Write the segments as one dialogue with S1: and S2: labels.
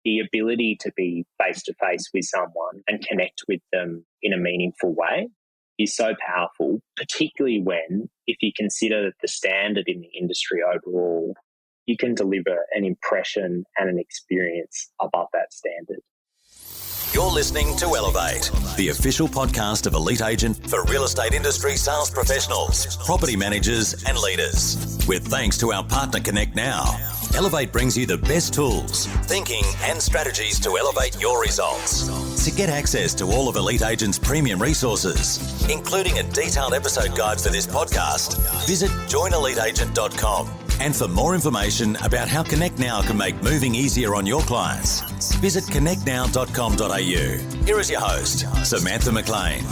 S1: the ability to be face-to-face with someone and connect with them in a meaningful way is so powerful, particularly when, if you consider the standard in the industry overall, you can deliver an impression and an experience above that standard.
S2: You're listening to Elevate, the official podcast of Elite Agent for real estate industry sales professionals, property managers and leaders. With thanks to our partner Connect Now, Elevate brings you the best tools, thinking and strategies to elevate your results. To get access to all of Elite Agent's premium resources, including a detailed episode guide for this podcast, visit joineliteagent.com. And for more information about how Connect Now can make moving easier on your clients, visit connectnow.com.au. Here is your host, Samantha McLean.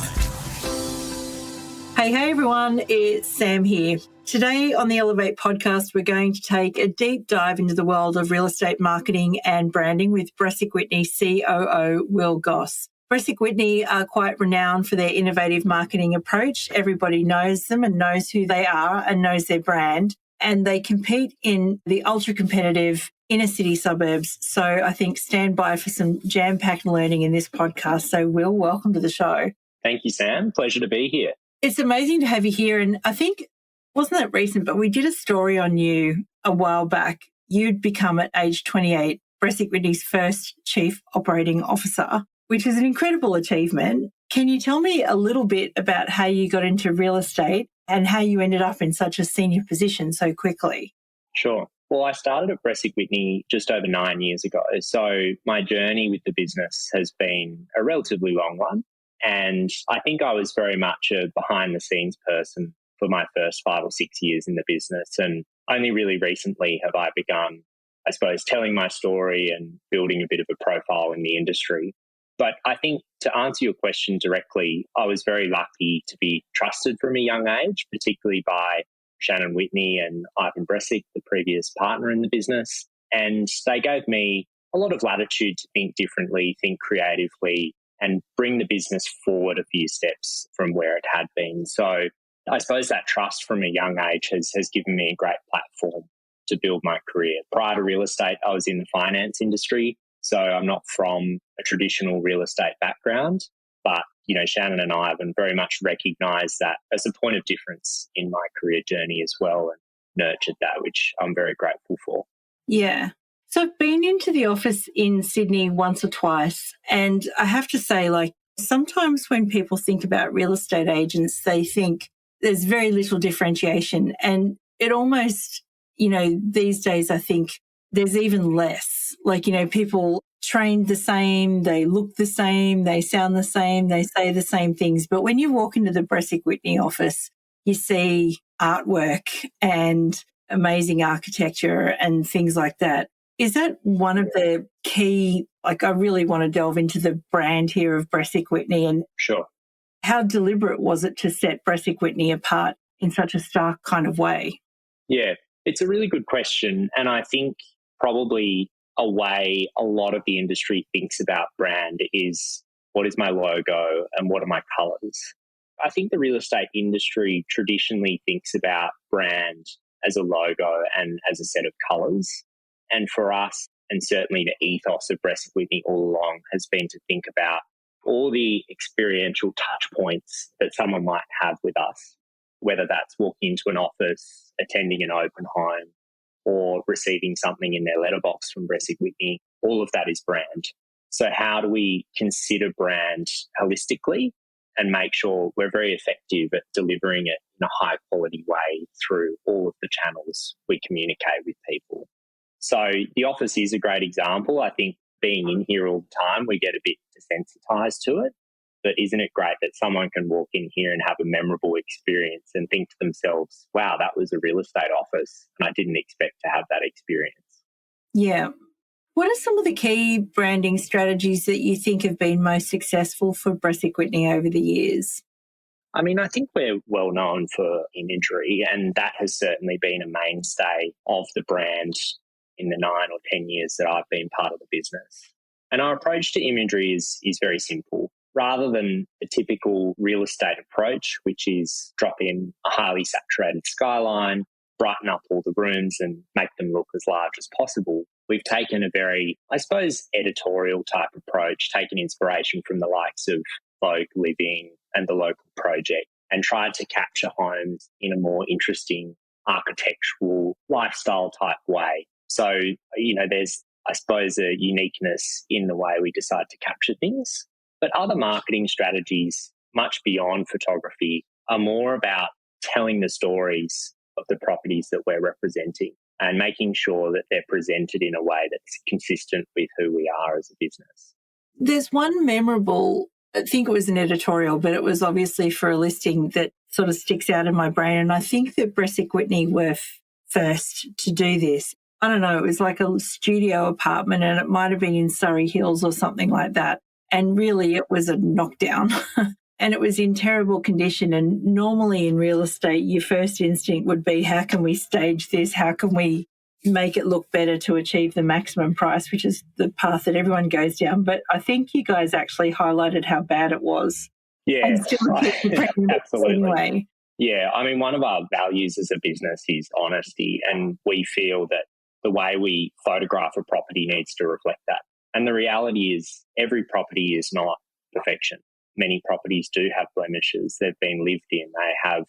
S3: Hey everyone, it's Sam here. Today on the Elevate podcast, we're going to take a deep dive into the world of real estate marketing and branding with BresicWhitney COO Will Gosse. BresicWhitney are quite renowned for their innovative marketing approach. Everybody knows them and knows who they are and knows their brand. And they compete in the ultra-competitive inner city suburbs. So I think stand by for some jam-packed learning in this podcast. So Will, welcome to the show.
S1: Thank you, Sam. Pleasure to be here.
S3: It's amazing to have you here. And I think, wasn't that recent, but we did a story on you a while back. You'd become at age 28, BresicWhitney's first Chief Operating Officer, which is an incredible achievement. Can you tell me a little bit about how you got into real estate and how you ended up in such a senior position so quickly?
S1: Sure. Well, I started at BresicWhitney just over 9 years ago. So my journey with the business has been a relatively long one. And I think I was very much a behind-the-scenes person for my first 5 or 6 years in the business. And only really recently have I begun, I suppose, telling my story and building a bit of a profile in the industry. But I think to answer your question directly, I was very lucky to be trusted from a young age, particularly by Shannon Whitney and Ivan Bresic, the previous partner in the business. And they gave me a lot of latitude to think differently, think creatively, and bring the business forward a few steps from where it had been. So I suppose that trust from a young age has given me a great platform to build my career. Prior to real estate, I was in the finance industry. So I'm not from a traditional real estate background, but, you know, Shannon and I have very much recognised that as a point of difference in my career journey as well and nurtured that, which I'm very grateful for.
S3: Yeah. So I've been into the office in Sydney once or twice, and I have to say, like, sometimes when people think about real estate agents, they think there's very little differentiation, and it almost, you know, these days I think there's even less. Like, you know, people trained the same, they look the same, they sound the same, they say the same things. But when you walk into the BresicWhitney office, you see artwork and amazing architecture and things like that. Is that one of the key, like, I really want to delve into the brand here of BresicWhitney, and
S1: Sure.
S3: How deliberate was it to set BresicWhitney apart in such a stark kind of way?
S1: Yeah, it's a really good question. And I think probably a way a lot of the industry thinks about brand is, what is my logo and what are my colours? I think the real estate industry traditionally thinks about brand as a logo and as a set of colours. And for us, and certainly the ethos of BresicWhitney all along, has been to think about all the experiential touch points that someone might have with us, whether that's walking into an office, attending an open home, or receiving something in their letterbox from BresicWhitney. All of that is brand. So how do we consider brand holistically and make sure we're very effective at delivering it in a high quality way through all of the channels we communicate with people? So the office is a great example. I think being in here all the time, we get a bit desensitized to it. But isn't it great that someone can walk in here and have a memorable experience and think to themselves, wow, that was a real estate office and I didn't expect to have that experience.
S3: Yeah. What are some of the key branding strategies that you think have been most successful for BresicWhitney over the years?
S1: I mean, I think we're well known for imagery, and that has certainly been a mainstay of the brand in the 9 or 10 years that I've been part of the business. And our approach to imagery is very simple. Rather than the typical real estate approach, which is drop in a highly saturated skyline, brighten up all the rooms and make them look as large as possible, we've taken a very, I suppose, editorial type approach, taken inspiration from the likes of Vogue Living and The Local Project, and tried to capture homes in a more interesting architectural lifestyle type way. So, there's, I suppose, a uniqueness in the way we decide to capture things. But other marketing strategies, much beyond photography, are more about telling the stories of the properties that we're representing and making sure that they're presented in a way that's consistent with who we are as a business.
S3: There's one memorable, I think it was an editorial, but it was obviously for a listing that sort of sticks out in my brain. And I think that BresicWhitney were first to do this. I don't know, it was like a studio apartment and it might have been in Surrey Hills or something like that. And really it was a knockdown. And it was in terrible condition. And normally in real estate, your first instinct would be, how can we stage this? How can we make it look better to achieve the maximum price, which is the path that everyone goes down. But I think you guys actually highlighted how bad it was.
S1: Yeah,
S3: absolutely. Anyway.
S1: Yeah, I mean, one of our values as a business is honesty, and we feel that the way we photograph a property needs to reflect that. And the reality is every property is not perfection. Many properties do have blemishes. They've been lived in. They have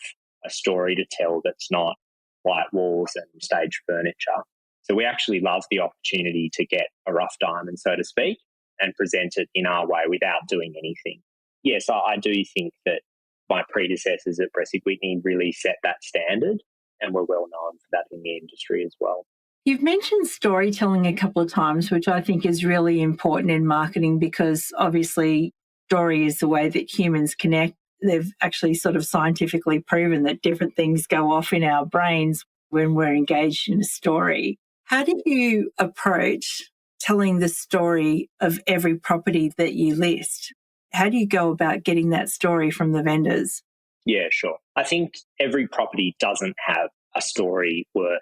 S1: a story to tell that's not white walls and stage furniture. So we actually love the opportunity to get a rough diamond, so to speak, and present it in our way without doing anything. Yes, I do think that my predecessors at BresicWhitney really set that standard, and we're well known for that in the industry as well.
S3: You've mentioned storytelling a couple of times, which I think is really important in marketing because obviously story is the way that humans connect. They've actually sort of scientifically proven that different things go off in our brains when we're engaged in a story. How do you approach telling the story of every property that you list? How do you go about getting that story from the vendors?
S1: Yeah, sure. I think every property doesn't have a story worth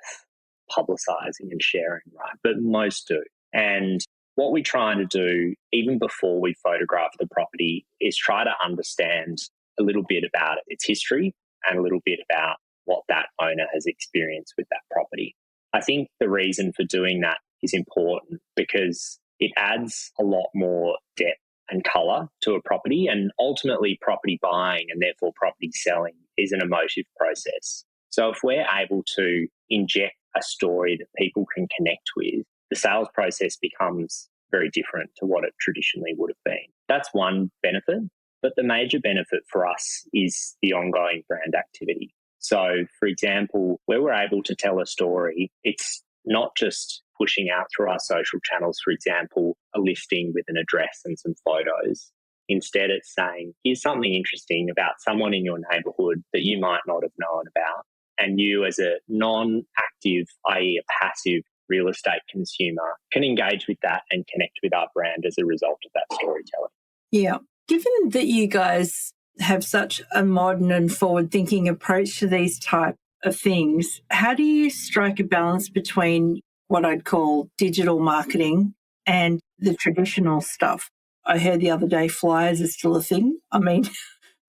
S1: publicising and sharing, right? But most do. And what we try to do, even before we photograph the property, is try to understand a little bit about its history and a little bit about what that owner has experienced with that property. I think the reason for doing that is important because it adds a lot more depth and colour to a property, and ultimately property buying and therefore property selling is an emotive process. So if we're able to inject a story that people can connect with, the sales process becomes very different to what it traditionally would have been. That's one benefit, but the major benefit for us is the ongoing brand activity. So, for example, where we're able to tell a story, it's not just pushing out through our social channels, for example, a listing with an address and some photos. Instead, it's saying, here's something interesting about someone in your neighbourhood that you might not have known about. And you as a non-active, i.e. a passive real estate consumer, can engage with that and connect with our brand as a result of that storytelling.
S3: Yeah. Given that you guys have such a modern and forward-thinking approach to these type of things, how do you strike a balance between what I'd call digital marketing and the traditional stuff? I heard the other day flyers are still a thing. I mean,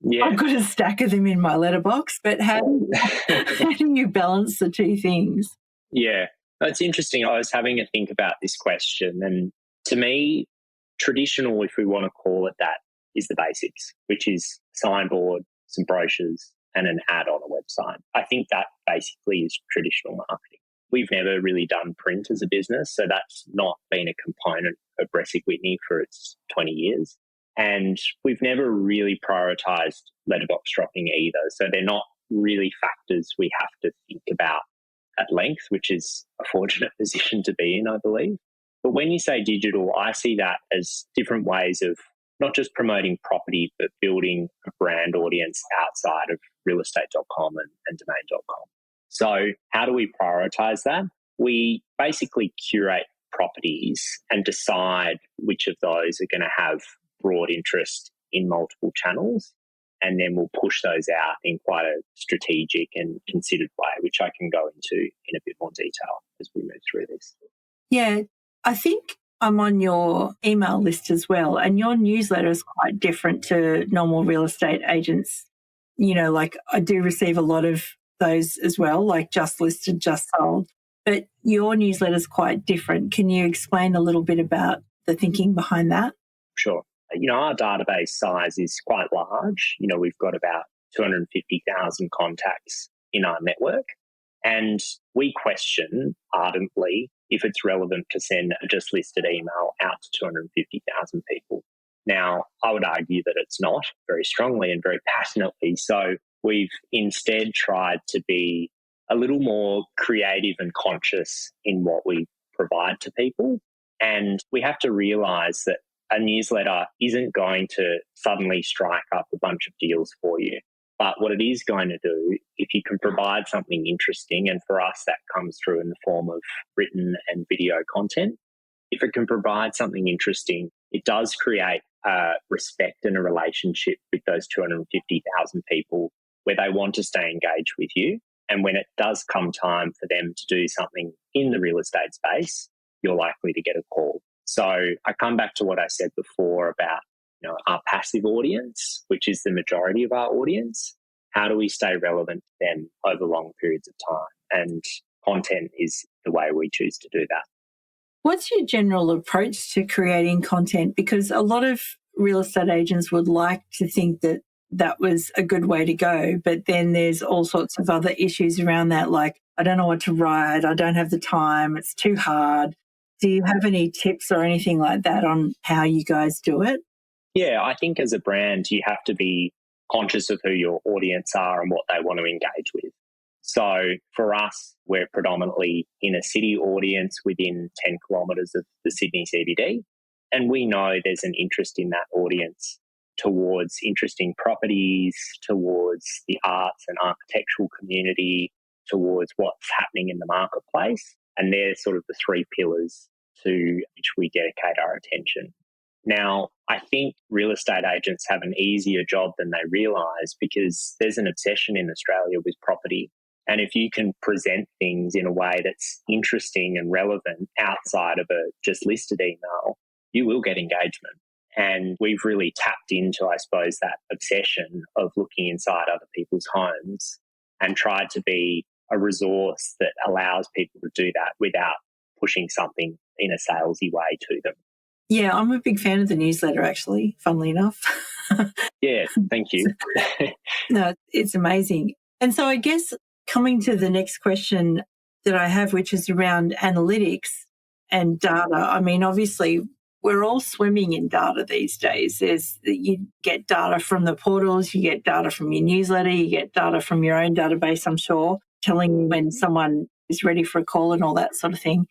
S3: yeah. I've got a stack of them in my letterbox, but how do you balance the two things?
S1: Yeah, it's interesting. I was having a think about this question, and to me, traditional, if we want to call it that, is the basics, which is signboard, some brochures, and an ad on a website. I think that basically is traditional marketing. We've never really done print as a business, so that's not been a component of BresicWhitney for its 20 years. And we've never really prioritised letterbox dropping either, so they're not really factors we have to think about at length, which is a fortunate position to be in, I believe. But when you say digital, I see that as different ways of not just promoting property, but building a brand audience outside of realestate.com and domain.com. So how do we prioritise that? We basically curate properties and decide which of those are going to have broad interest in multiple channels, and then we'll push those out in quite a strategic and considered way, which I can go into in a bit more detail as we move through this.
S3: Yeah, I think I'm on your email list as well, and your newsletter is quite different to normal real estate agents. You know, like I do receive a lot of those as well, like just listed, just sold. But your newsletter is quite different. Can you explain a little bit about the thinking behind that?
S1: Sure. Our database size is quite large. We've got about 250,000 contacts in our network. And we question ardently if it's relevant to send a just listed email out to 250,000 people. Now, I would argue that it's not very strongly and very passionately. So we've instead tried to be a little more creative and conscious in what we provide to people. And we have to realise that a newsletter isn't going to suddenly strike up a bunch of deals for you. But what it is going to do, if you can provide something interesting, and for us that comes through in the form of written and video content, if it can provide something interesting, it does create a respect and a relationship with those 250,000 people where they want to stay engaged with you. And when it does come time for them to do something in the real estate space, you're likely to get a call. So I come back to what I said before about our passive audience, which is the majority of our audience. How do we stay relevant to them over long periods of time? And content is the way we choose to do that.
S3: What's your general approach to creating content? Because a lot of real estate agents would like to think that that was a good way to go, but then there's all sorts of other issues around that, like, I don't know what to write, I don't have the time, it's too hard. Do you have any tips or anything like that on how you guys do it?
S1: Yeah, I think as a brand, you have to be conscious of who your audience are and what they want to engage with. So for us, we're predominantly in a city audience within 10 kilometres of the Sydney CBD. And we know there's an interest in that audience towards interesting properties, towards the arts and architectural community, towards what's happening in the marketplace. And they're sort of the three pillars to which we dedicate our attention. Now, I think real estate agents have an easier job than they realise because there's an obsession in Australia with property. And if you can present things in a way that's interesting and relevant outside of a just listed email, you will get engagement. And we've really tapped into, I suppose, that obsession of looking inside other people's homes and tried to be a resource that allows people to do that without pushing something in a salesy way to them.
S3: Yeah, I'm a big fan of the newsletter, actually, funnily enough.
S1: Yeah, thank you.
S3: No, it's amazing. And so I guess coming to the next question that I have, which is around analytics and data. I mean, obviously, we're all swimming in data these days. You get data from the portals, you get data from your newsletter, you get data from your own database, I'm sure, telling you when someone is ready for a call and all that sort of thing.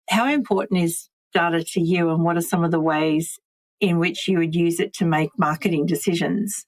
S3: How important is data to you, and what are some of the ways in which you would use it to make marketing decisions?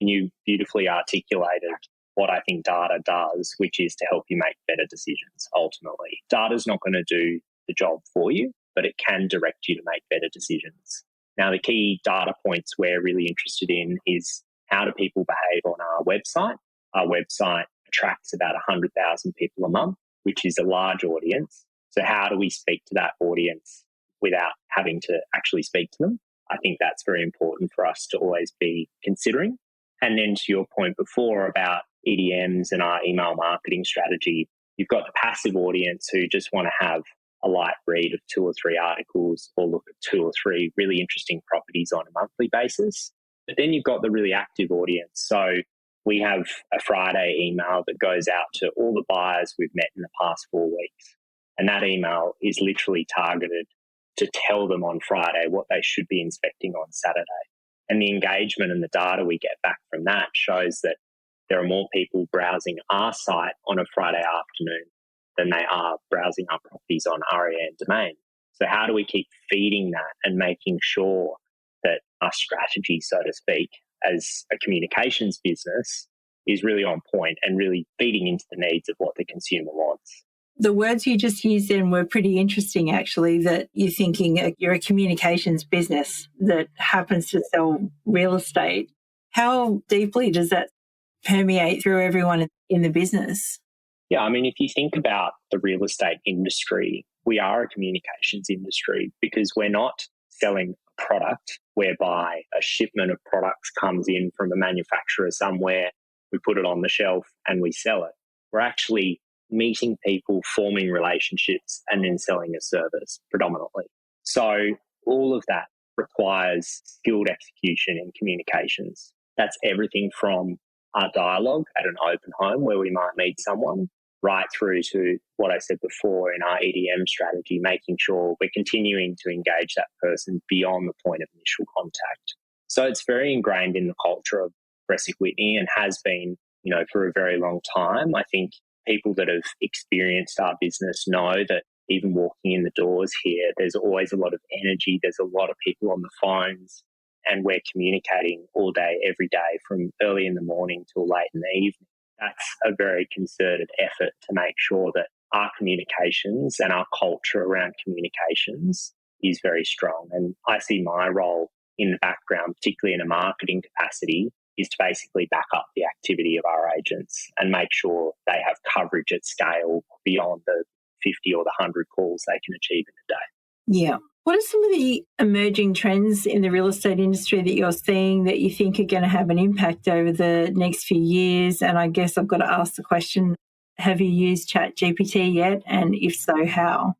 S1: You beautifully articulated what I think data does, which is to help you make better decisions ultimately. Data's not going to do the job for you, but it can direct you to make better decisions. Now, the key data points we're really interested in is how do people behave on our website? Our website attracts about 100,000 people a month, which is a large audience. So how do we speak to that audience without having to actually speak to them? I think that's very important for us to always be considering. And then to your point before about EDMs and our email marketing strategy, you've got the passive audience who just want to have a light read of 2 or 3 articles or look at 2 or 3 really interesting properties on a monthly basis. But then you've got the really active audience. So we have a Friday email that goes out to all the buyers we've met in the past 4 weeks. And that email is literally targeted to tell them on Friday what they should be inspecting on Saturday. And the engagement and the data we get back from that shows that there are more people browsing our site on a Friday afternoon than they are browsing our properties on REA and Domain. So how do we keep feeding that and making sure that our strategy, so to speak, as a communications business is really on point and really feeding into the needs of what the consumer wants?
S3: The words you just used then were pretty interesting, actually, that you're thinking you're a communications business that happens to sell real estate. How deeply does that permeate through everyone in the business?
S1: Yeah, I mean, if you think about the real estate industry, we are a communications industry because we're not selling a product whereby a shipment of products comes in from a manufacturer somewhere, we put it on the shelf and we sell it. We're actually meeting people, forming relationships, and then selling a service predominantly. So all of that requires skilled execution in communications. That's everything from our dialogue at an open home where we might meet someone, right through to what I said before in our EDM strategy, making sure we're continuing to engage that person beyond the point of initial contact. So it's very ingrained in the culture of BresicWhitney and has been, for a very long time. I think people that have experienced our business know that even walking in the doors here, there's always a lot of energy. There's a lot of people on the phones, and we're communicating all day, every day, from early in the morning till late in the evening. That's a very concerted effort to make sure that our communications and our culture around communications is very strong. And I see my role in the background, particularly in a marketing capacity, is to basically back up the activity of our agents and make sure they have coverage at scale beyond the 50 or the 100 calls they can achieve in a day.
S3: Yeah. What are some of the emerging trends in the real estate industry that you're seeing that you think are going to have an impact over the next few years? And I guess I've got to ask the question, have you used ChatGPT yet? And if so, how?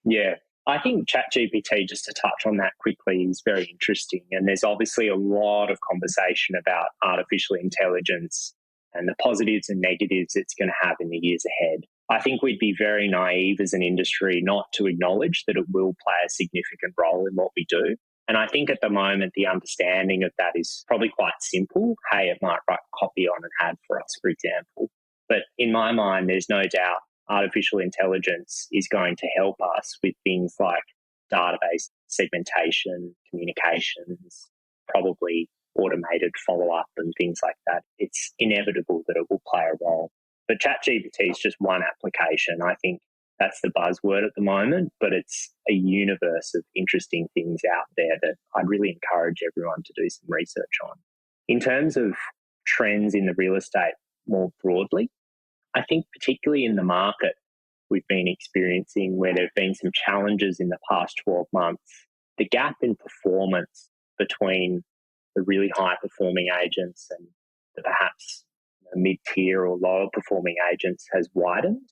S1: Yeah, I think ChatGPT, just to touch on that quickly, is very interesting. And there's obviously a lot of conversation about artificial intelligence and the positives and negatives it's going to have in the years ahead. I think we'd be very naive as an industry not to acknowledge that it will play a significant role in what we do. And I think at the moment, the understanding of that is probably quite simple. Hey, it might write copy on an ad for us, for example. But in my mind, there's no doubt artificial intelligence is going to help us with things like database segmentation, communications, probably automated follow-up and things like that. It's inevitable that it will play a role. But ChatGPT is just one application. I think that's the buzzword at the moment, but it's a universe of interesting things out there that I'd really encourage everyone to do some research on. In terms of trends in the real estate more broadly, I think particularly in the market we've been experiencing where there have been some challenges in the past 12 months, the gap in performance between the really high-performing agents and the perhaps mid-tier or lower-performing agents has widened.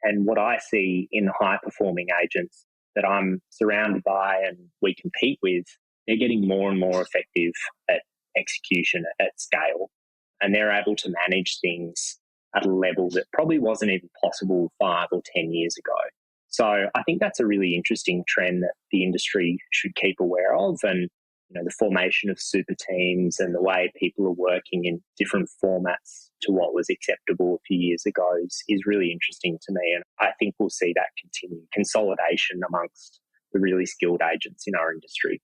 S1: And what I see in the high-performing agents that I'm surrounded by and we compete with, they're getting more and more effective at execution at scale. And they're able to manage things at a level that probably wasn't even possible 5 or 10 years ago. So I think that's a really interesting trend that the industry should keep aware of. And the formation of super teams and the way people are working in different formats to what was acceptable a few years ago is really interesting to me. And I think we'll see that continue, consolidation amongst the really skilled agents in our industry.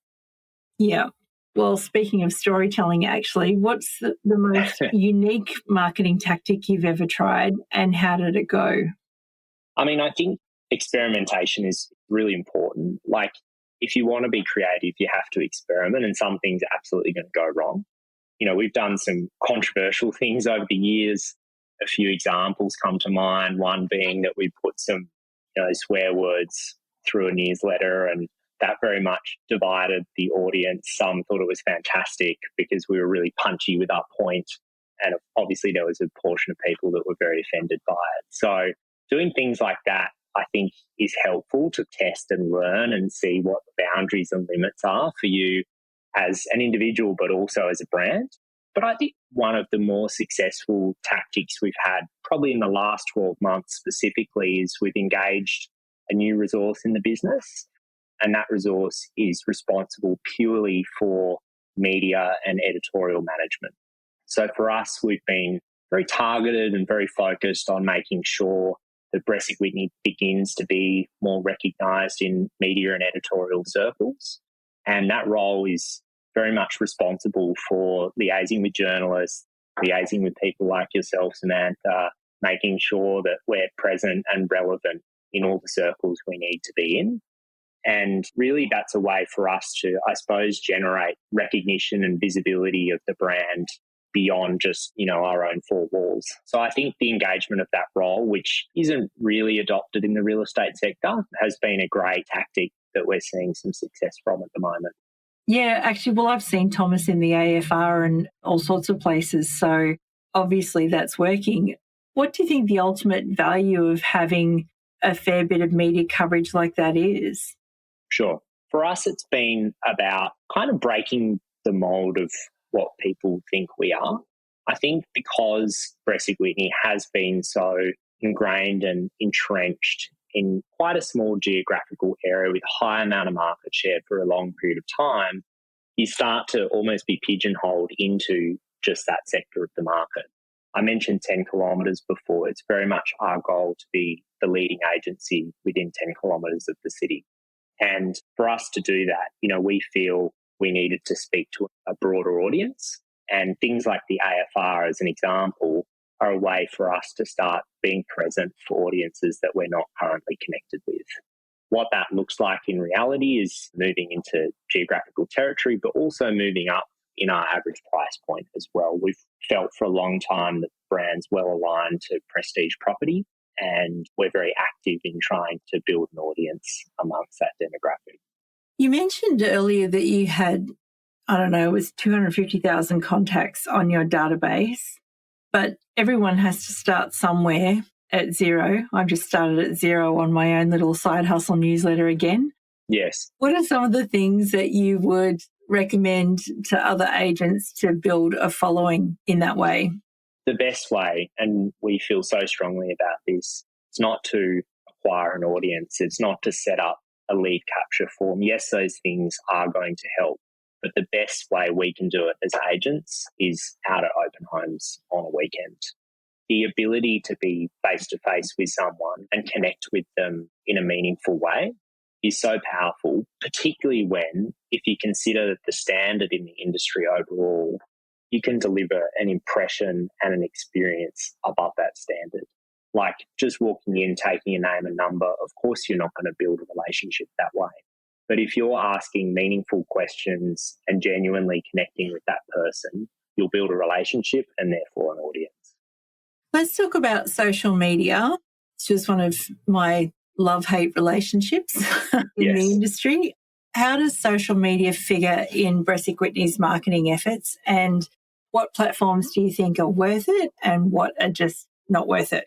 S3: Yeah. Well, speaking of storytelling, actually, what's the most unique marketing tactic you've ever tried and how did it go?
S1: I mean, I think experimentation is really important. Like, if you want to be creative, you have to experiment, and some things are absolutely going to go wrong. We've done some controversial things over the years. A few examples come to mind, one being that we put some swear words through a newsletter, and that very much divided the audience. Some thought it was fantastic because we were really punchy with our point, and obviously there was a portion of people that were very offended by it. So doing things like that, I think, is helpful to test and learn and see what the boundaries and limits are for you as an individual, but also as a brand. But I think one of the more successful tactics we've had probably in the last 12 months specifically is we've engaged a new resource in the business, and that resource is responsible purely for media and editorial management. So for us, we've been very targeted and very focused on making sure that BresicWhitney begins to be more recognised in media and editorial circles. And that role is very much responsible for liaising with journalists, liaising with people like yourself, Samantha, making sure that we're present and relevant in all the circles we need to be in. And really that's a way for us to, I suppose, generate recognition and visibility of the brand beyond just, our own four walls. So I think the engagement of that role, which isn't really adopted in the real estate sector, has been a great tactic that we're seeing some success from at the moment.
S3: Yeah, actually, well, I've seen Thomas in the AFR and all sorts of places. So obviously that's working. What do you think the ultimate value of having a fair bit of media coverage like that is?
S1: Sure. For us, it's been about kind of breaking the mold of what people think we are. I think because BresicWhitney has been so ingrained and entrenched in quite a small geographical area with a high amount of market share for a long period of time, you start to almost be pigeonholed into just that sector of the market. I mentioned 10 kilometres before. It's very much our goal to be the leading agency within 10 kilometres of the city. And for us to do that, we feel we needed to speak to a broader audience. And things like the AFR, as an example, are a way for us to start being present for audiences that we're not currently connected with. What that looks like in reality is moving into geographical territory, but also moving up in our average price point as well. We've felt for a long time that brands well aligned to prestige property, and we're very active in trying to build an audience amongst that demographic.
S3: You mentioned earlier that you had, it was 250,000 contacts on your database, but everyone has to start somewhere at zero. I've just started at zero on my own little side hustle newsletter again.
S1: Yes.
S3: What are some of the things that you would recommend to other agents to build a following in that way?
S1: The best way, and we feel so strongly about this, it's not to acquire an audience. It's not to set up a lead capture form. Yes, those things are going to help, but the best way we can do it as agents is out at open homes on a weekend. The ability to be face-to-face with someone and connect with them in a meaningful way is so powerful, particularly when, if you consider that the standard in the industry overall, you can deliver an impression and an experience above that standard. Like just walking in, taking a name and number, of course you're not going to build a relationship that way. But if you're asking meaningful questions and genuinely connecting with that person, you'll build a relationship and therefore an audience.
S3: Let's talk about social media. It's just one of my love-hate relationships in the industry. How does social media figure in BresicWhitney's marketing efforts, and what platforms do you think are worth it and what are just not worth it?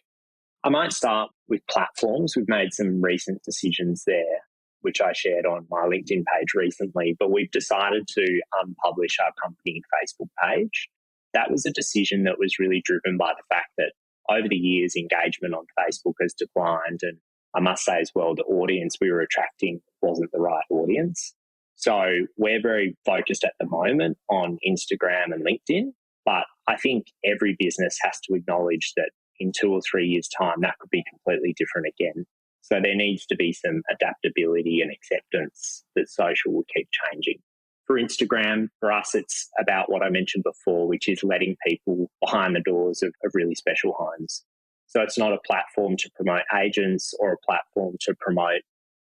S1: I might start with platforms. We've made some recent decisions there, which I shared on my LinkedIn page recently, but we've decided to unpublish our company Facebook page. That was a decision that was really driven by the fact that over the years, engagement on Facebook has declined. And I must say as well, the audience we were attracting wasn't the right audience. So we're very focused at the moment on Instagram and LinkedIn, but I think every business has to acknowledge that in 2 or 3 years' time, that could be completely different again. So there needs to be some adaptability and acceptance that social will keep changing. For Instagram, for us, it's about what I mentioned before, which is letting people behind the doors of really special homes. So it's not a platform to promote agents or a platform to promote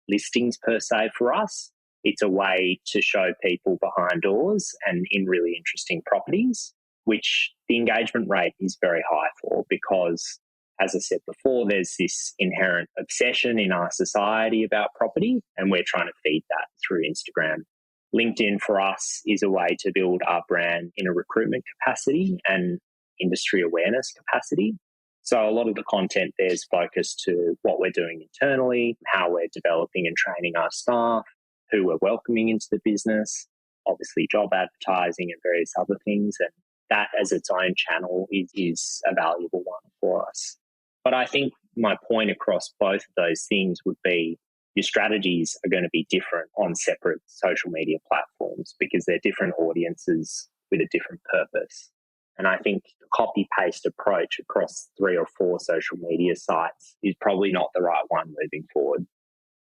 S1: listings per se for us. It's a way to show people behind doors and in really interesting properties, which the engagement rate is very high for because, as I said before, there's this inherent obsession in our society about property, and we're trying to feed that through Instagram. LinkedIn for us is a way to build our brand in a recruitment capacity and industry awareness capacity. So a lot of the content there is focused to what we're doing internally, how we're developing and training our staff, who we're welcoming into the business, obviously job advertising and various other things. And that as its own channel is a valuable one for us. But I think my point across both of those things would be your strategies are going to be different on separate social media platforms because they're different audiences with a different purpose. And I think the copy-paste approach across 3 or 4 social media sites is probably not the right one moving forward.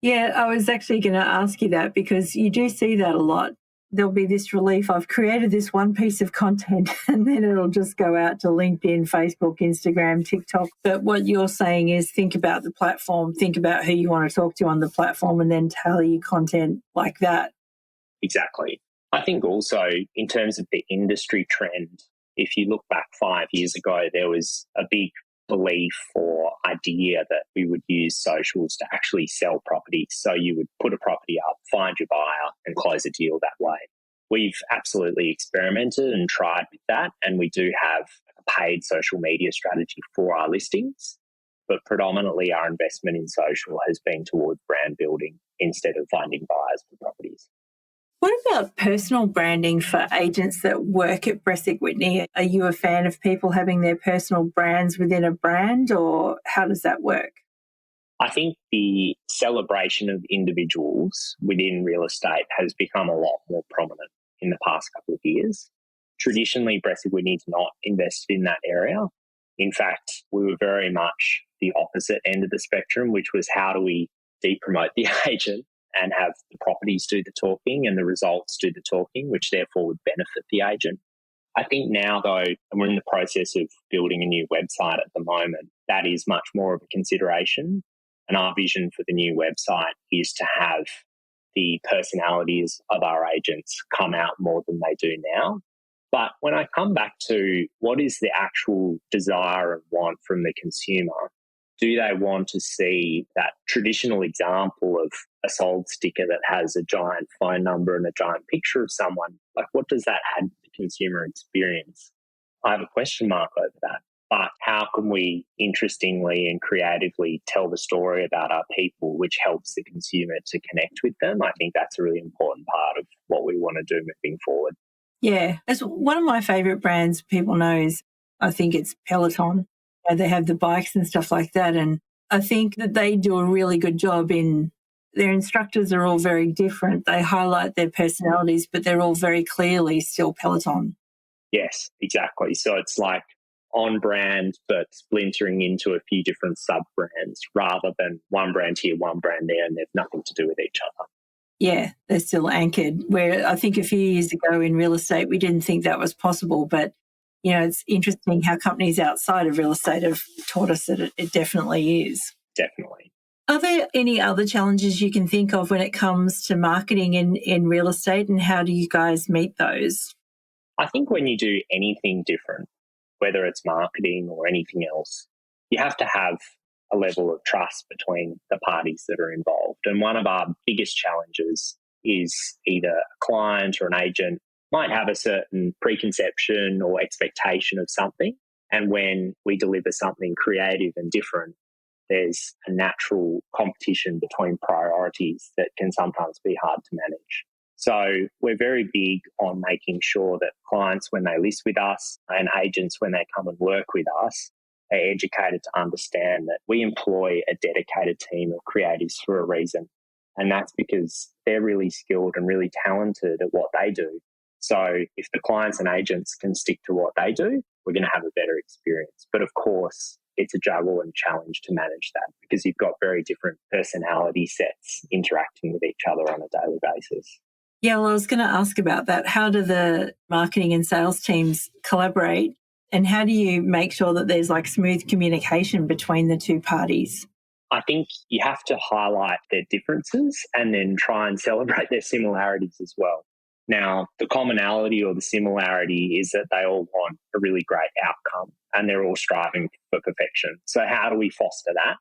S3: Yeah, I was actually going to ask you that because you do see that a lot. There'll be this relief, I've created this one piece of content and then it'll just go out to LinkedIn, Facebook, Instagram, TikTok. But what you're saying is think about the platform, think about who you want to talk to on the platform and then tailor your content like that.
S1: Exactly. I think also in terms of the industry trend, if you look back 5 years ago, there was a big belief or idea that we would use socials to actually sell properties. So you would put a property up, find your buyer and close a deal that way. We've absolutely experimented and tried with that, and we do have a paid social media strategy for our listings, but predominantly our investment in social has been towards brand building instead of finding buyers for properties.
S3: What about personal branding for agents that work at BresicWhitney? Are you a fan of people having their personal brands within a brand, or how does that work?
S1: I think the celebration of individuals within real estate has become a lot more prominent in the past couple of years. Traditionally, BresicWhitney's not invested in that area. In fact, we were very much the opposite end of the spectrum, which was how do we de-promote the agent and have the properties do the talking and the results do the talking, which therefore would benefit the agent. I think now, though, and we're in the process of building a new website at the moment, that is much more of a consideration. And our vision for the new website is to have the personalities of our agents come out more than they do now. But when I come back to what is the actual desire and want from the consumer, do they want to see that traditional example of a sold sticker that has a giant phone number and a giant picture of someone? Like, what does that add to the consumer experience? I have a question mark over that. But how can we interestingly and creatively tell the story about our people, which helps the consumer to connect with them? I think that's a really important part of what we want to do moving forward.
S3: Yeah, that's one of my favourite brands people know is, I think it's Peloton. They have the bikes and stuff like that. And I think that they do a really good job in their instructors are all very different. They highlight their personalities, but they're all very clearly still Peloton.
S1: Yes, exactly. So it's like on brand, but splintering into a few different sub-brands rather than one brand here, one brand there, and they've nothing to do with each other.
S3: Yeah, they're still anchored. Where I think a few years ago in real estate, we didn't think that was possible. But, you know, it's interesting how companies outside of real estate have taught us that it definitely is.
S1: Definitely.
S3: Are there any other challenges you can think of when it comes to marketing in real estate, and how do you guys meet those?
S1: I think when you do anything different, whether it's marketing or anything else, you have to have a level of trust between the parties that are involved. And one of our biggest challenges is either a client or an agent might have a certain preconception or expectation of something. And when we deliver something creative and different, there's a natural competition between priorities that can sometimes be hard to manage. So we're very big on making sure that clients, when they list with us, and agents, when they come and work with us, are educated to understand that we employ a dedicated team of creatives for a reason. And that's because they're really skilled and really talented at what they do. So if the clients and agents can stick to what they do, we're going to have a better experience. But of course, it's a juggle and challenge to manage that because you've got very different personality sets interacting with each other on a daily basis.
S3: Yeah, well, I was going to ask about that. How do the marketing and sales teams collaborate, and how do you make sure that there's like smooth communication between the two parties?
S1: I think you have to highlight their differences and then try and celebrate their similarities as well. Now, the commonality or the similarity is that they all want a really great outcome and they're all striving for perfection. So how do we foster that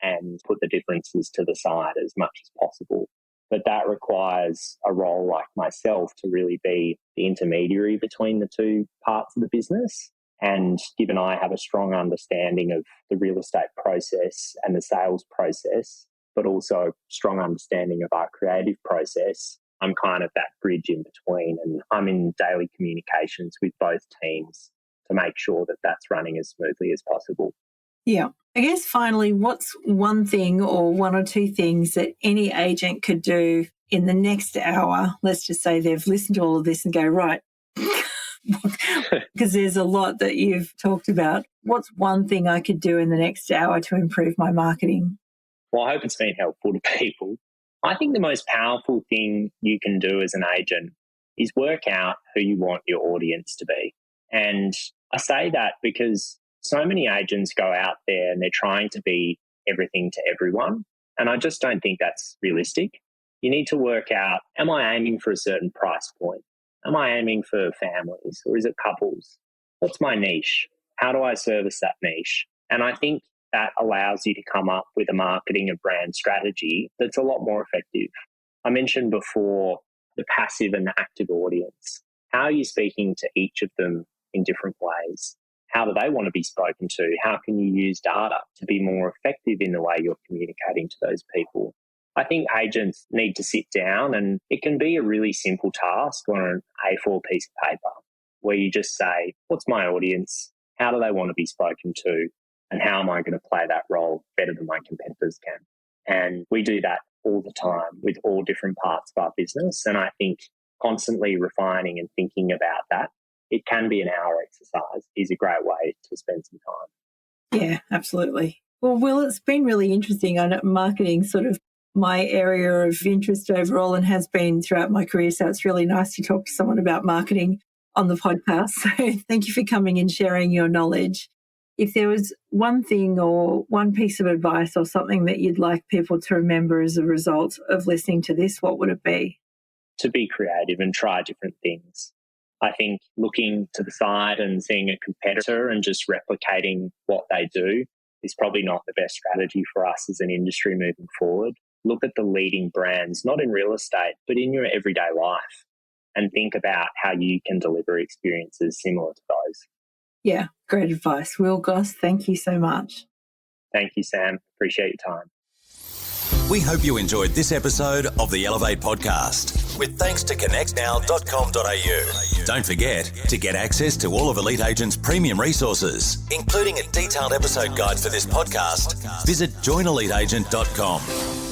S1: and put the differences to the side as much as possible? But that requires a role like myself to really be the intermediary between the two parts of the business. And given I have a strong understanding of the real estate process and the sales process, but also a strong understanding of our creative process, I'm kind of that bridge in between. And I'm in daily communications with both teams to make sure that that's running as smoothly as possible.
S3: Yeah. I guess finally, what's one thing or one or two things that any agent could do in the next hour? Let's just say they've listened to all of this and go, right, because there's a lot that you've talked about. What's one thing I could do in the next hour to improve my marketing?
S1: Well, I hope it's been helpful to people. I think the most powerful thing you can do as an agent is work out who you want your audience to be. And I say that because so many agents go out there and they're trying to be everything to everyone. And I just don't think that's realistic. You need to work out, am I aiming for a certain price point? Am I aiming for families or is it couples? What's my niche? How do I service that niche? And I think that allows you to come up with a marketing and brand strategy that's a lot more effective. I mentioned before the passive and the active audience. How are you speaking to each of them in different ways? how do they want to be spoken to? How can you use data to be more effective in the way you're communicating to those people? I think agents need to sit down, and it can be a really simple task on an A4 piece of paper where you just say, what's my audience? How do they want to be spoken to? And how am I going to play that role better than my competitors can? And we do that all the time with all different parts of our business. And I think constantly refining and thinking about that, it can be an hour exercise, is a great way to spend some time.
S3: Yeah, absolutely. Well, Will, it's been really interesting. I know marketing sort of my area of interest overall and has been throughout my career. So it's really nice to talk to someone about marketing on the podcast. So thank you for coming and sharing your knowledge. If there was one thing or one piece of advice or something that you'd like people to remember as a result of listening to this, what would it be?
S1: To be creative and try different things. I think looking to the side and seeing a competitor and just replicating what they do is probably not the best strategy for us as an industry moving forward. Look at the leading brands, not in real estate, but in your everyday life, and think about how you can deliver experiences similar to those.
S3: Yeah, great advice. Will, Gosse, thank you so much.
S1: Thank you, Sam. Appreciate your time.
S2: We hope you enjoyed this episode of the Elevate Podcast, with thanks to connectnow.com.au. Don't forget, to get access to all of Elite Agent's premium resources, including a detailed episode guide for this podcast, visit joineliteagent.com.